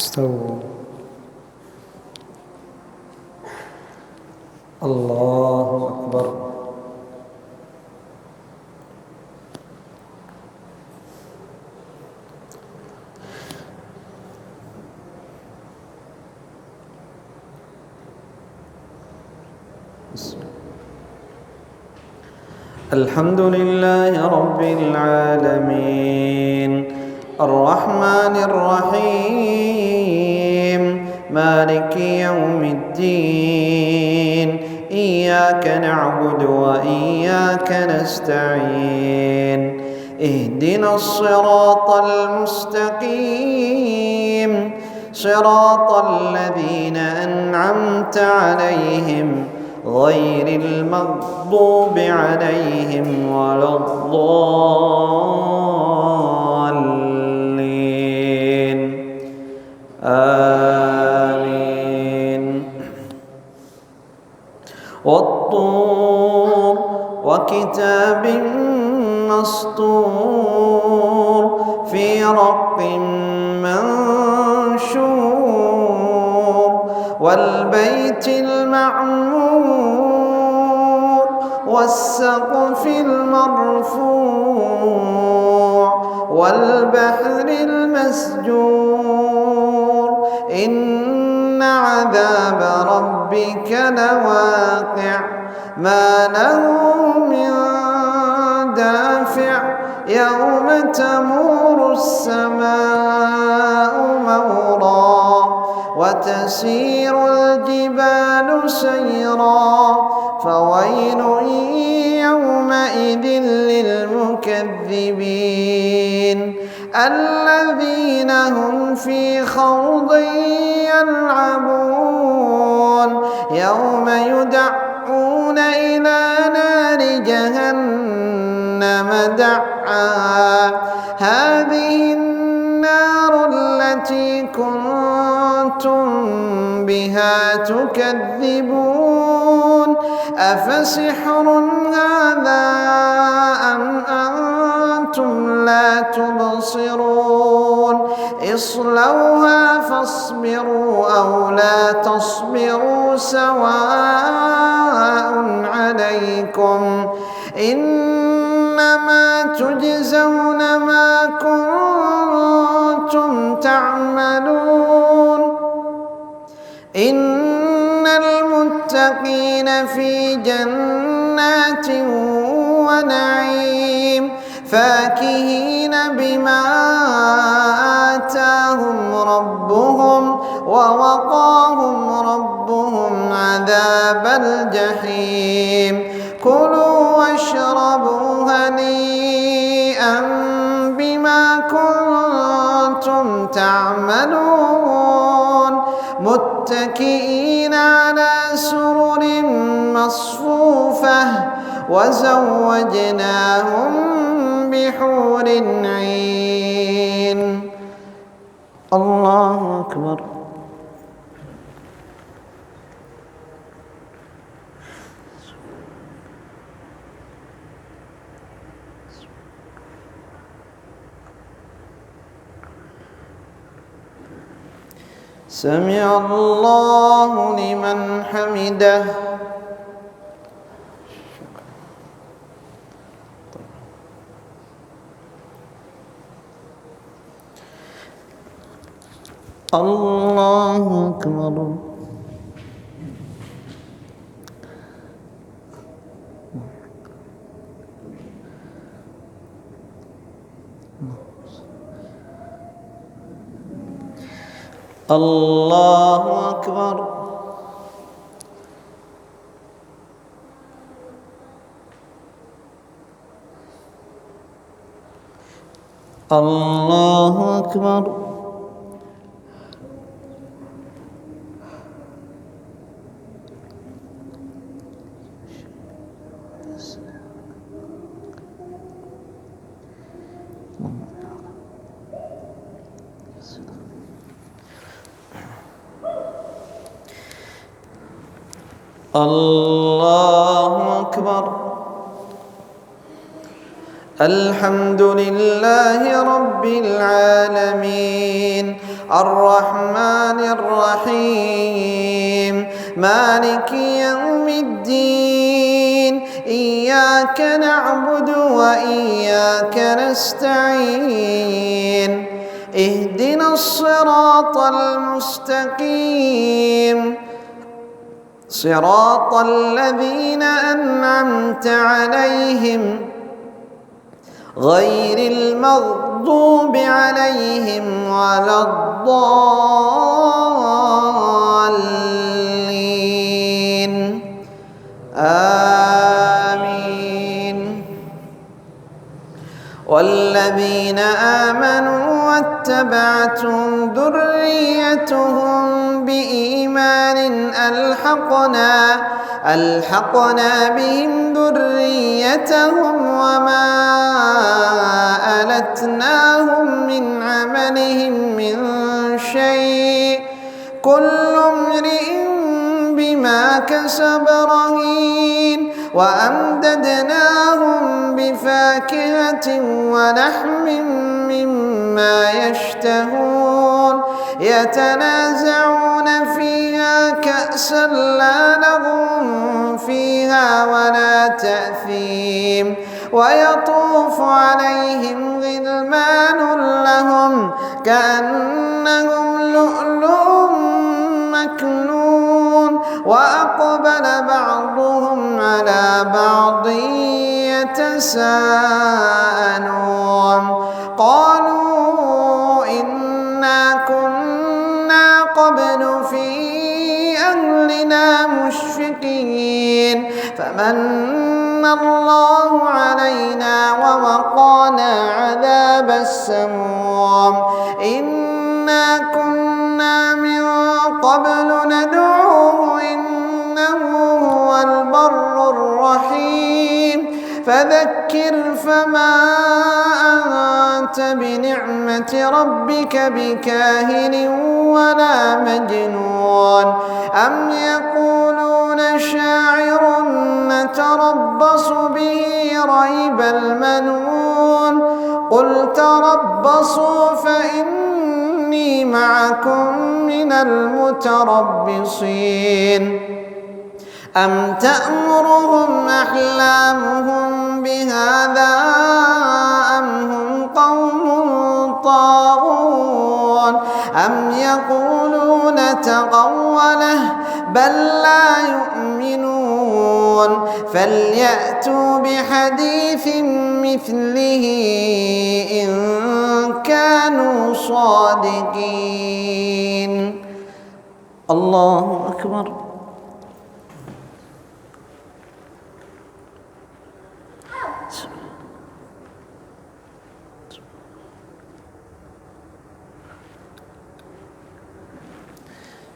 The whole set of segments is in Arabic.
استووا. الله أكبر. الحمد لله رب العالمين الرحمن الرحيم مالك يوم الدين إياك نعبد وإياك نستعين اهدنا الصراط المستقيم صراط الذين أنعمت عليهم غير المغضوب عليهم ولا الضالين آمين. والطور وكتاب مسطور في رق منشور والبيت المعمور والسقف المرفوع والبحر المسجور إن عذاب ربك لواقع ما له من دافع يوم تمور السماء مورا وتسير الجبال سيرا فويل يومئذ للمكذبين الذين هم في خوض يلعبون يوم يدعون إلى نار جهنم دعا هذه النار التي كنتم بها تكذبون أفسحر هذا أم أنتم لا تبصرون اصلوها فاصبروا أو لا تصبروا سواء عليكم إنما تجزون ما كنتم تعملون إن المتقين في جنات ونعيم فاكهين بما آتاهم ربهم ووقاهم ربهم عذاب الجحيم كلوا واشربوا هنيئا بما كنتم تعملون متكئين على سرر مصفوفة وزوجناهم بحور عين. الله أكبر. سمع الله لمن حمده. الله أكبر. الله أكبر. الله أكبر. الله أكبر. الحمد لله رب العالمين الرحمن الرحيم مالك يوم الدين إياك نعبد وإياك نستعين اهدنا الصراط المستقيم صراط الذين أنعمت عليهم غير المغضوب عليهم ولا الضالين آمين. والذين آمنوا واتبعتهم ذريتهم بإيمان ألحقنا بهم ذريتهم وما ألتناهم من عملهم من شيء كل امرئ بما كسب رهين وأمددناهم بفاكهة ولحم مما يشتهون يتنازعون فيها كأسا لا لغو فيها ولا تأثيم ويطوف عليهم غلمان لهم كأنهم لؤلؤ مكنون وأقبل بعضهم على بعض يتساءلون قالوا إنا كنا قبل في أهلنا مشفقين فمن الله علينا ووقانا عذاب السموم إنا كنا من قبل ندعوه إنه هو البر الرحيم فذكر فما أنت بنعمة ربك بكاهن ولا مجنون أم يقولون شاعر نتربص به ريب المنون قل تربصوا فإني معكم من المتربصين أم تأمرهم أحلامهم بهذا أم هم قوم طاغون أم يقولون تقوله بل لا يؤمنون فليأتوا بحديث مثله إن كانوا صادقين. الله أكبر.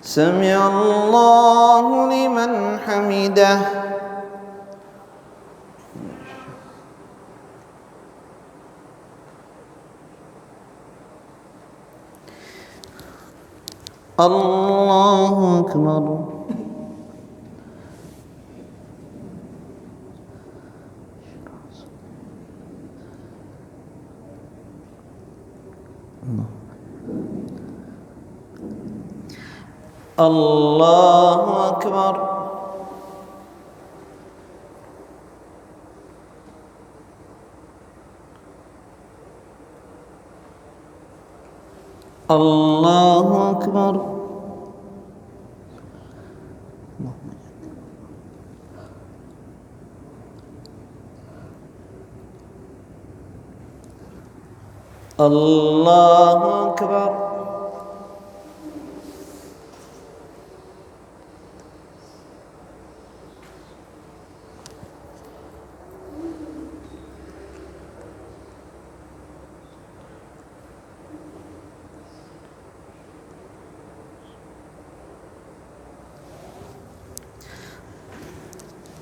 سمع الله لمن حمده. الله أكبر. الله أكبر. الله أكبر. الله أكبر.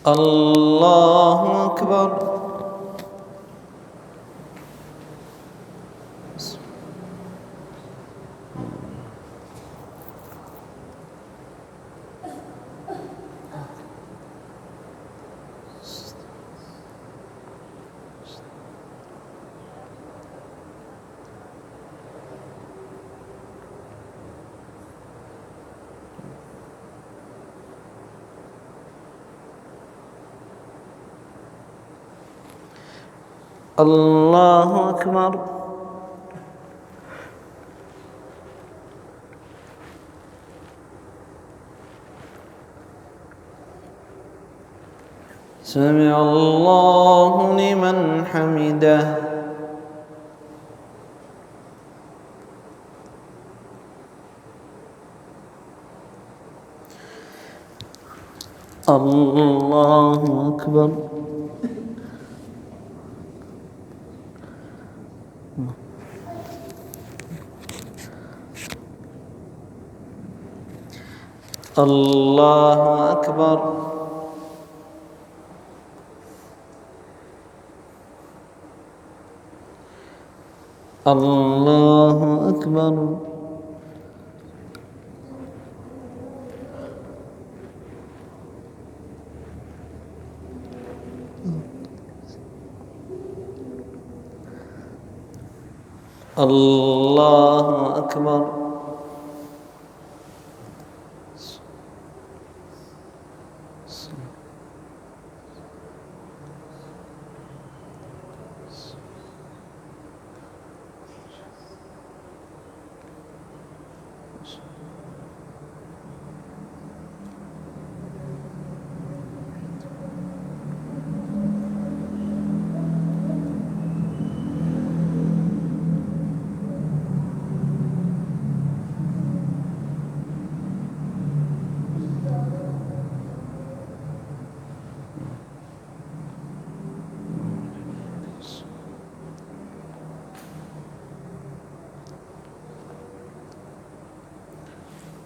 الله أكبر. الله أكبر. سمع الله لمن حمده. الله أكبر. الله أكبر. الله أكبر. الله أكبر.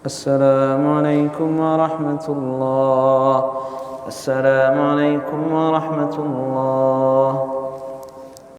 السلام عليكم ورحمة الله. السلام عليكم ورحمة الله.